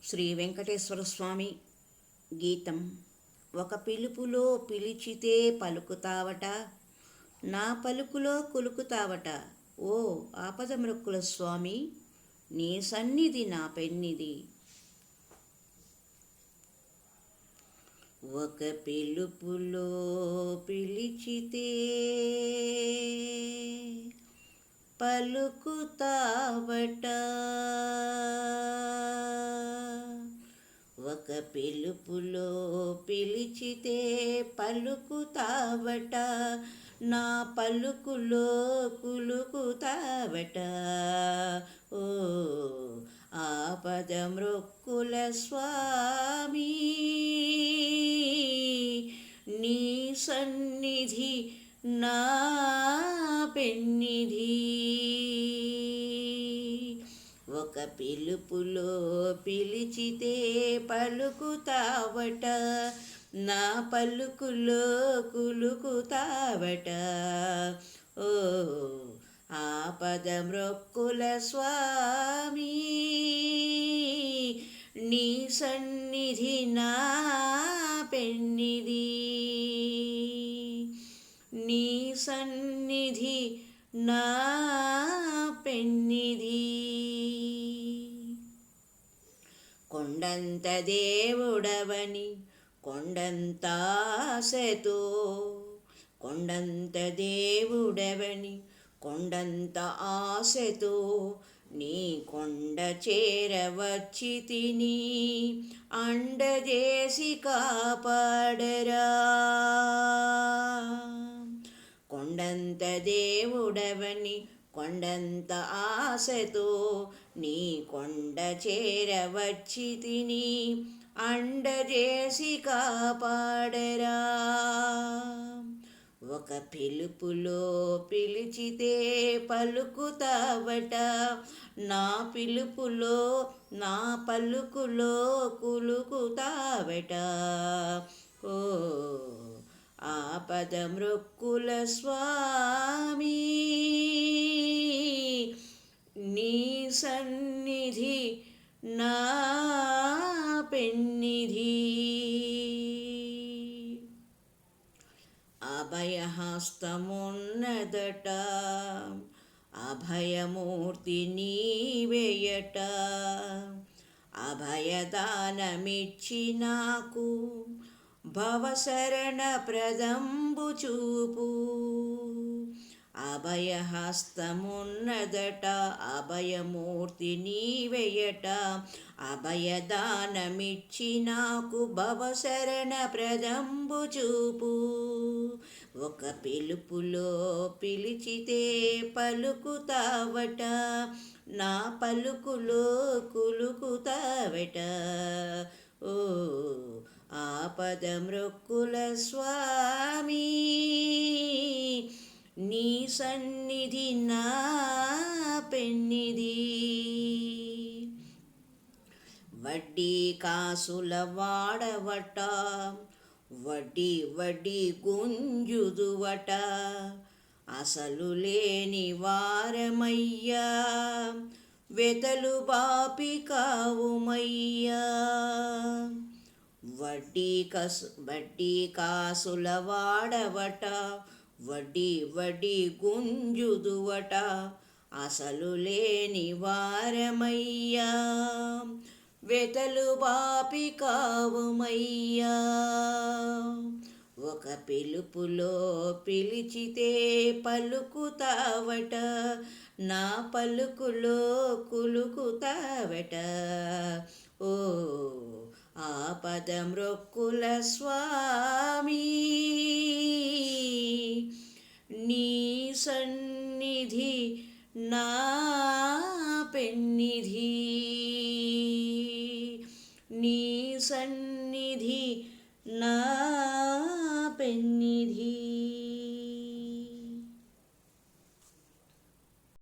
శ్రీ వెంకటేశ్వర స్వామి గీతం. ఒక పిలుపులో పిలిచితే పలుకుతావట, నా పలుకులో కులుకుతావట. ఓ ఆపదమృక్కుల స్వామి, నీ సన్నిధి నా పెన్నిది. ఒక పిలుపులో పిలిచితే పలుకుతావట, ఒక పిలుపులో పిలిచితే పలుకుతావట, నా పలుకులో కులుకుతావట. ఓ ఆపదమృక్కుల స్వామి, నీ సన్నిధి నా పెన్నిధి. ఒక పిలుపులో పిలిచితే పలుకుతావట, నా పలుకులో కులుకుతావట. ఓ ఆపదమృక్కుల స్వామి, నీ సన్నిధి నా పెన్నిధి. నీ సన్నిధి నా పెన్నిధి. కొండంత దేవుడవని కొండంత ఆశతో, కొండంత దేవుడవని కొండంత ఆశతో, నీ కొండ చేరవచ్చి తిని అండజేసి కాపాడరా. కొండంత దేవుడవని కొండంత ఆశతో, నీ కొండ చేరవచ్చి తిని అండజేసి కాపాడరా. ఒక పిలుపులో పిలిచితే పలుకుతావట, నా పిలుపులో నా పలుకులో కులుకుతావట. ఓ ఆపదమృక్కుల స్వామి, నీ సన్నిధి నా పెన్నిధి. అభయహస్తమున్నదట, అభయమూర్తి నీవేయట, అభయదానమిచ్చి నాకు భవశరణ ప్రదంబు చూపు. అభయహస్తమున్నదట, అభయమూర్తి నీవేయట, అభయదానమిచ్చి నాకు భవశరణ ప్రదంబు చూపు. ఒక పిలుపులో పిలిచితే పలుకుతావట, నా పలుకులో కులుకుతావట. ఓ ఆపదమృక్కుల స్వామి, నీ సన్నిధి నా పెన్నిధి. వడ్డీ కాసుల వాడవట, వడ్డీ వడ్డీ గుంజుదువట, అసలు లేని వారమయ్యా, వెతలు బాపి కావుమయ్యా. వడ్డీ కాసుల వాడవట, వడ్డీ వడ్డీ గుంజుదువట, అసలు లేని వారమయ్యా, వెతలు బాపి కావుమయ్యా. ఒక పిలుపులో పిలిచితే పలుకుతావట, నా పలుకులో కులుకుతావట. ఓ ఆపదమృక్కుల స్వామి, నీ సన్నిధి నా పెన్నిధి. నీ సన్నిధి నా